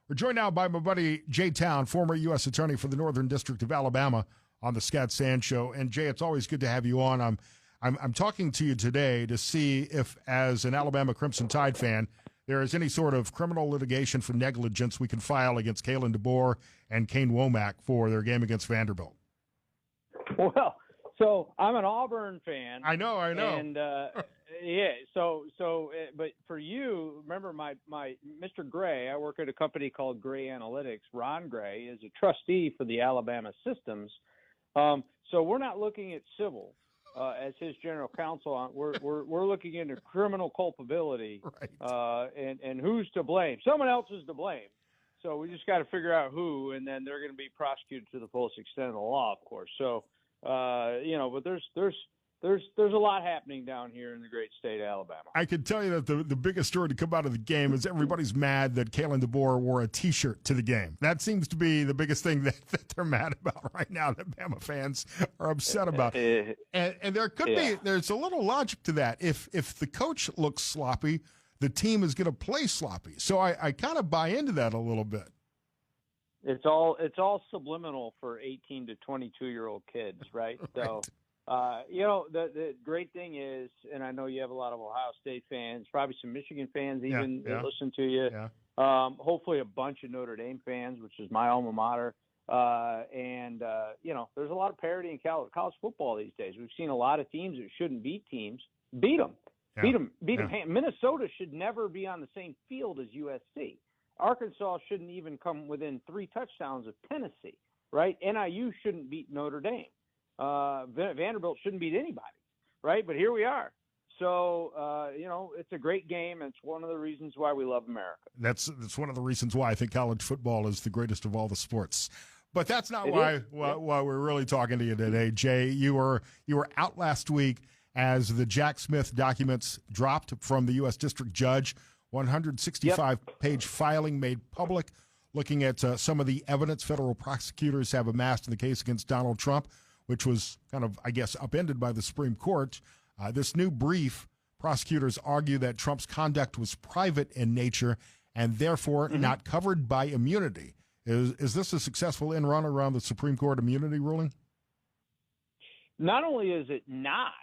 We're joined now by my buddy Jay Town, former U.S. Attorney for the Northern District of Alabama, on the Scott Sand Show. And Jay, it's always good to have you on. I'm talking to you today to see if, as an Alabama Crimson Tide fan, there is any sort of criminal litigation for negligence we can file against Kalen DeBoer and Kane Womack for their game against Vanderbilt. Well, so I'm an Auburn fan. I know. And yeah, but for you, remember my Mr. Gray, I work at a company called Gray Analytics. Ron Gray is a trustee for the Alabama systems. So we're not looking at civil as his general counsel. We're looking into criminal culpability, right. And who's to blame. Someone else is to blame. So we just got to figure out who, and then they're going to be prosecuted to the fullest extent of the law, of course. So, but there's a lot happening down here in the great state of Alabama. I can tell you that the biggest story to come out of the game is everybody's mad that Kalen DeBoer wore a T-shirt to the game. That seems to be the biggest thing that they're mad about right now, that Bama fans are upset about. And there could there's a little logic to that. If the coach looks sloppy, the team is going to play sloppy. So I kind of buy into that a little bit. It's all subliminal for 18 to 22-year-old kids, right? So. The great thing is, and I know you have a lot of Ohio State fans, probably some Michigan fans even that listen to you. Yeah. Hopefully a bunch of Notre Dame fans, which is my alma mater. There's a lot of parity in college football these days. We've seen a lot of teams that shouldn't beat teams beat them. Yeah. Beat them. Minnesota should never be on the same field as USC. Arkansas shouldn't even come within 3 touchdowns of Tennessee, right? NIU shouldn't beat Notre Dame. Vanderbilt shouldn't beat anybody, right? But here we are. So, it's a greght game. It's one of the reasons why we love America. That's one of the reasons why I think college football is the greatest of all the sports. But that's not why we're really talking to you today, Jay. You were out last week as the Jack Smith documents dropped from the U.S. District Judge, 165-page filing made public, looking at some of the evidence federal prosecutors have amassed in the case against Donald Trump, which was kind of, I guess, upended by the Supreme Court. This new brief, prosecutors argue that Trump's conduct was private in nature and therefore not covered by immunity. Is this a successful end run around the Supreme Court immunity ruling? Not only is it not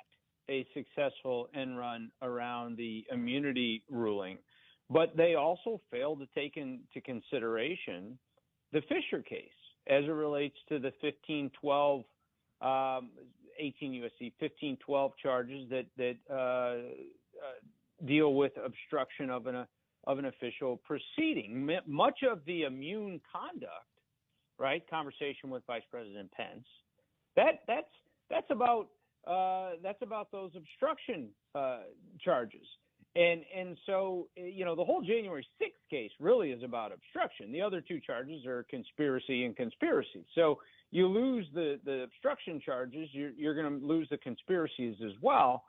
a successful end run around the immunity ruling, but they also failed to take into consideration the Fisher case as it relates to the 1512 18 U.S.C. 1512 charges that deal with obstruction of an official proceeding. Much of the immune conduct, right? Conversation with Vice President Pence. That's about those obstruction charges. And so, the whole January 6th case really is about obstruction. The other 2 charges are conspiracy and conspiracy. So you lose the obstruction charges, you're going to lose the conspiracies as well.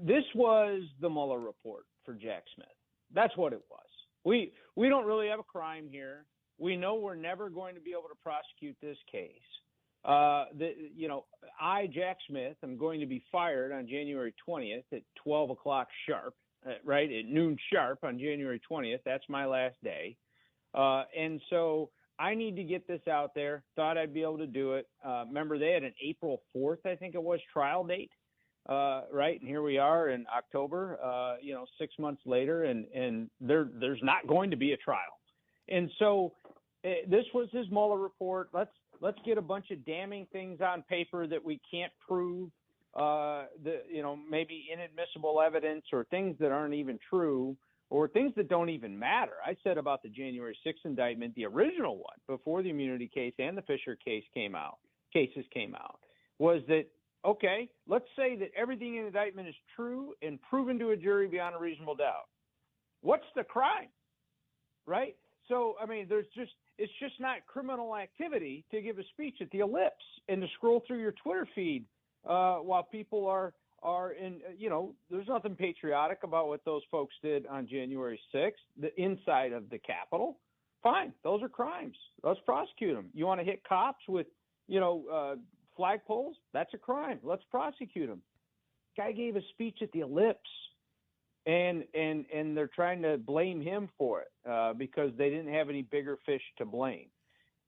This was the Mueller report for Jack Smith. That's what it was. We don't really have a crime here. We know we're never going to be able to prosecute this case. Jack Smith, I'm going to be fired on January 20th at 12 o'clock sharp, right, at noon sharp on January 20th. That's my last day. And so I need to get this out there. Thought I'd be able to do it. Remember, they had an April 4th, I think it was, trial date, right? And here we are in October, 6 months later, and there's not going to be a trial. And so this was his Mueller report. Let's get a bunch of damning things on paper that we can't prove, maybe inadmissible evidence or things that aren't even true or things that don't even matter. I said about the January 6th indictment, the original one, before the immunity case and the Fisher cases came out, was that, okay, let's say that everything in the indictment is true and proven to a jury beyond a reasonable doubt. What's the crime, right? So, I mean, it's just not criminal activity to give a speech at the Ellipse and to scroll through your Twitter feed while people are in, there's nothing patriotic about what those folks did on January 6th, the inside of the Capitol. Fine. Those are crimes. Let's prosecute them. You want to hit cops with, flagpoles? That's a crime. Let's prosecute them. Guy gave a speech at the Ellipse. and they're trying to blame him for it because they didn't have any bigger fish to blame.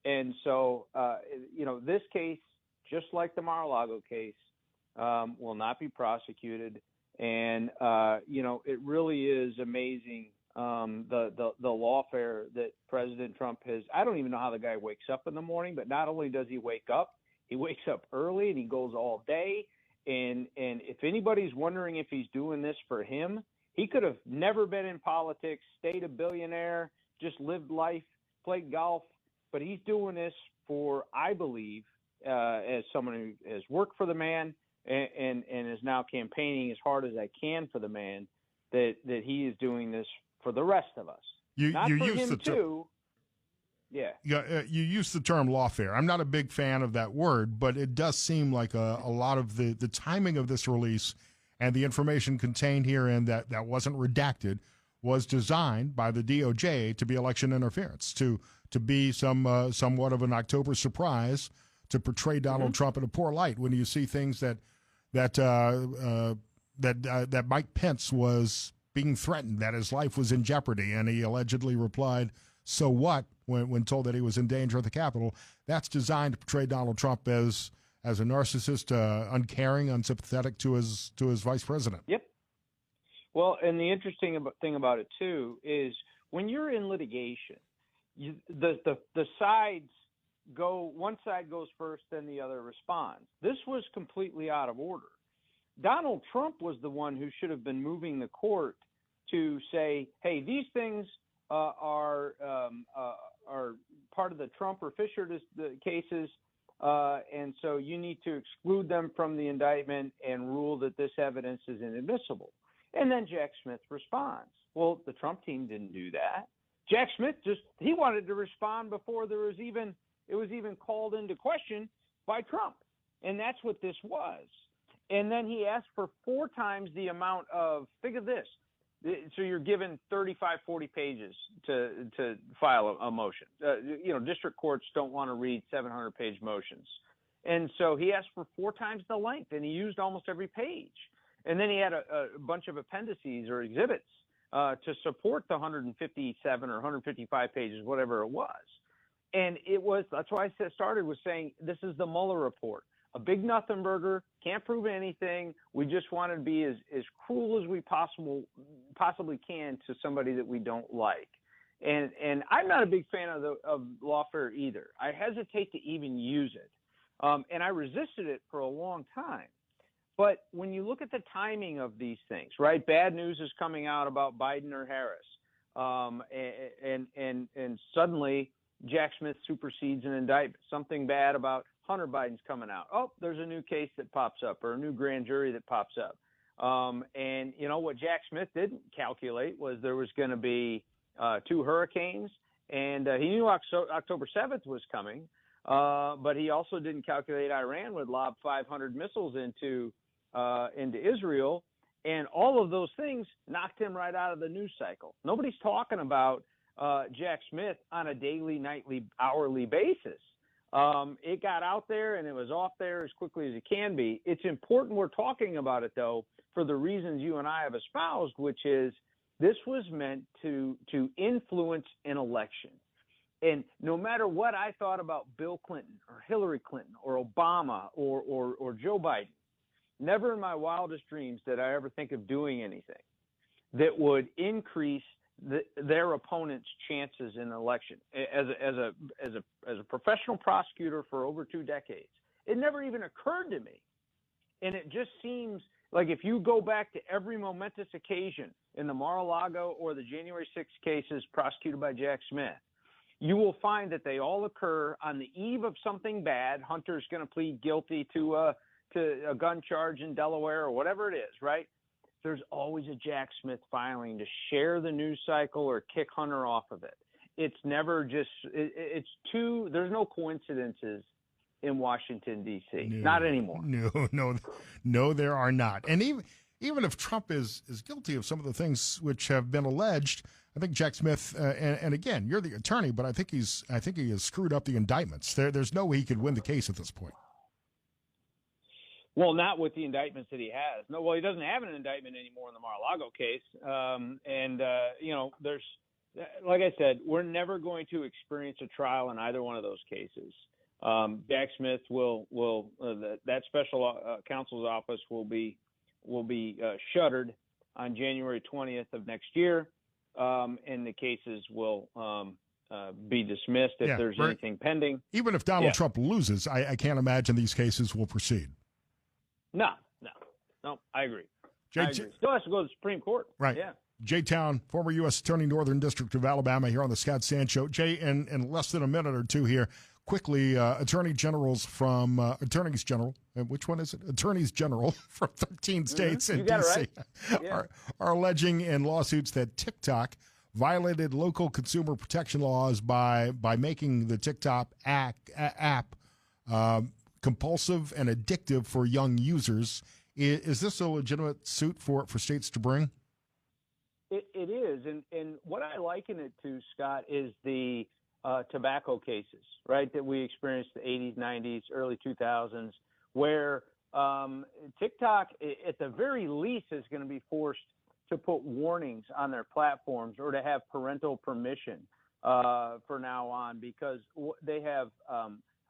And so, this case, just like the Mar-a-Lago case, will not be prosecuted. And, it really is amazing the lawfare that President Trump has. I don't even know how the guy wakes up in the morning, but not only does he wake up early and he goes all day. And if anybody's wondering if he's doing this for him, he could have never been in politics, stayed a billionaire, just lived life, played golf. But he's doing this for, I believe, as someone who has worked for the man and is now campaigning as hard as I can for the man, that he is doing this for the rest of us. Not for him too. Yeah. You use the term lawfare. I'm not a big fan of that word, but it does seem like a lot of the timing of this release and the information contained herein that wasn't redacted was designed by the DOJ to be election interference, to be somewhat of an October surprise, to portray Donald Trump in a poor light when you see things that Mike Pence was being threatened, that his life was in jeopardy, and he allegedly replied, "So what?" when told that he was in danger at the Capitol. That's designed to portray Donald Trump as a narcissist, uncaring, unsympathetic to his vice president. Yep. Well, and the interesting thing about it too is when you're in litigation, the sides go, one side goes first, then the other responds. This was completely out of order. Donald Trump was the one who should have been moving the court to say, hey, these things are part of the Trump or Fisher cases, and so you need to exclude them from the indictment and rule that this evidence is inadmissible. And then Jack Smith responds. Well, the Trump team didn't do that. Jack Smith he wanted to respond before it was even called into question by Trump. And that's what this was. And then he asked for 4 times the amount of, think of this. So you're given 35, 40 pages to file a motion. District courts don't want to read 700-page motions. And so he asked for 4 times the length, and he used almost every page. And then he had a bunch of appendices or exhibits to support the 157 or 155 pages, whatever it was. And that's why I started with saying this is the Mueller report. A big nothing burger, can't prove anything. We just want to be as cruel as we possibly can to somebody that we don't like. And I'm not a big fan of lawfare either. I hesitate to even use it. And I resisted it for a long time. But when you look at the timing of these things, right? Bad news is coming out about Biden or Harris. And suddenly Jack Smith supersedes an indictment. Something bad about Hunter Biden's coming out. Oh, there's a new case that pops up or a new grand jury that pops up. And what Jack Smith didn't calculate was there was going to be 2 hurricanes, and he knew October 7th was coming, but he also didn't calculate Iran would lob 500 missiles into Israel, and all of those things knocked him right out of the news cycle. Nobody's talking about Jack Smith on a daily, nightly, hourly basis. It got out there and it was off there as quickly as it can be. It's important we're talking about it, though, for the reasons you and I have espoused, which is this was meant to influence an election. And no matter what I thought about Bill Clinton or Hillary Clinton or Obama or Joe Biden, never in my wildest dreams did I ever think of doing anything that would increase their opponent's chances in an election. As a professional prosecutor for over 2 decades, it never even occurred to me. And it just seems like if you go back to every momentous occasion in the Mar-a-Lago or the January 6th cases prosecuted by Jack Smith, you will find that they all occur on the eve of something bad. Hunter's going to plead guilty to a gun charge in Delaware or whatever it is, right? There's always a Jack Smith filing to share the news cycle or kick Hunter off of it. It's never just it's too. There's no coincidences in Washington, D.C. No, not anymore. No, there are not. And even if Trump is guilty of some of the things which have been alleged, I think Jack Smith, and again, you're the attorney, but I think he has screwed up the indictments. There's no way he could win the case at this point. Well, not with the indictments that he has. No, well, he doesn't have an indictment anymore in the Mar-a-Lago case. There's, like I said, we're never going to experience a trial in either one of those cases. Jack Smith that special counsel's office will be shuttered on January 20th of next year, and the cases will be dismissed if there's anything pending. Even if Donald Trump loses, I can't imagine these cases will proceed. No, I agree. I agree. Still has to go to the Supreme Court. Right. Yeah. Jay Town, former U.S. Attorney, Northern District of Alabama, here on the Scott Sands Show. Jay, in less than a minute or two here, quickly, attorneys general, which one is it? Attorneys general from 13 states in D.C. Right. are alleging in lawsuits that TikTok violated local consumer protection laws by making the TikTok app compulsive and addictive for young users. Is this a legitimate suit for states to bring? It is, and what I liken it to, Scott, is the tobacco cases, right, that we experienced in the 80s, 90s, early 2000s, where TikTok, at the very least, is going to be forced to put warnings on their platforms or to have parental permission for now on, because they have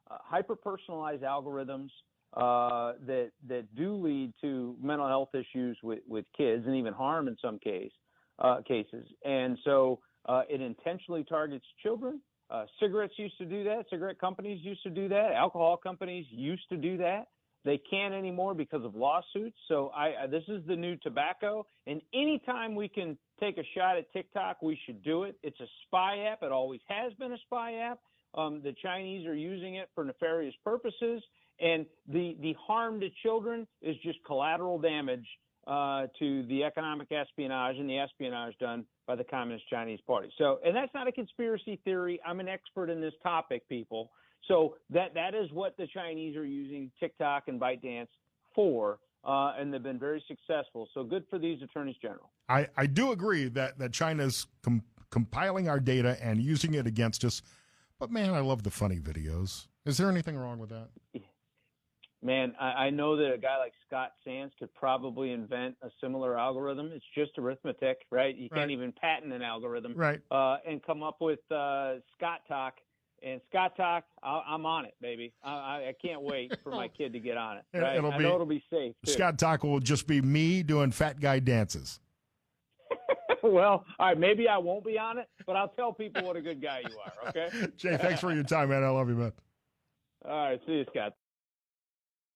hyper-personalized algorithms that do lead to mental health issues with kids and even harm in some cases. And so it intentionally targets children. Cigarettes used to do that. Cigarette companies used to do that. Alcohol companies used to do that. They can't anymore because of lawsuits. So this is the new tobacco. And anytime we can take a shot at TikTok, we should do it. It's a spy app. It always has been a spy app. The Chinese are using it for nefarious purposes. And the harm to children is just collateral damage to the economic espionage and the espionage done by the Communist Chinese Party. So, and that's not a conspiracy theory. I'm an expert in this topic, people. So that is what the Chinese are using TikTok and ByteDance for, and they've been very successful. So good for these attorneys general. I do agree that China's compiling our data and using it against us. But, man, I love the funny videos. Is there anything wrong with that? Man, I know that a guy like Scott Sands could probably invent a similar algorithm. It's just arithmetic, right? You can't even patent an algorithm, right? And come up with Scott Talk. And Scott Talk, I'm on it, baby. I can't wait for my kid to get on it. Right? I know it'll be safe, too. Scott Talk will just be me doing fat guy dances. Well, all right, maybe I won't be on it, but I'll tell people what a good guy you are, okay? Jay, thanks for your time, man. I love you, man. All right, see you, Scott.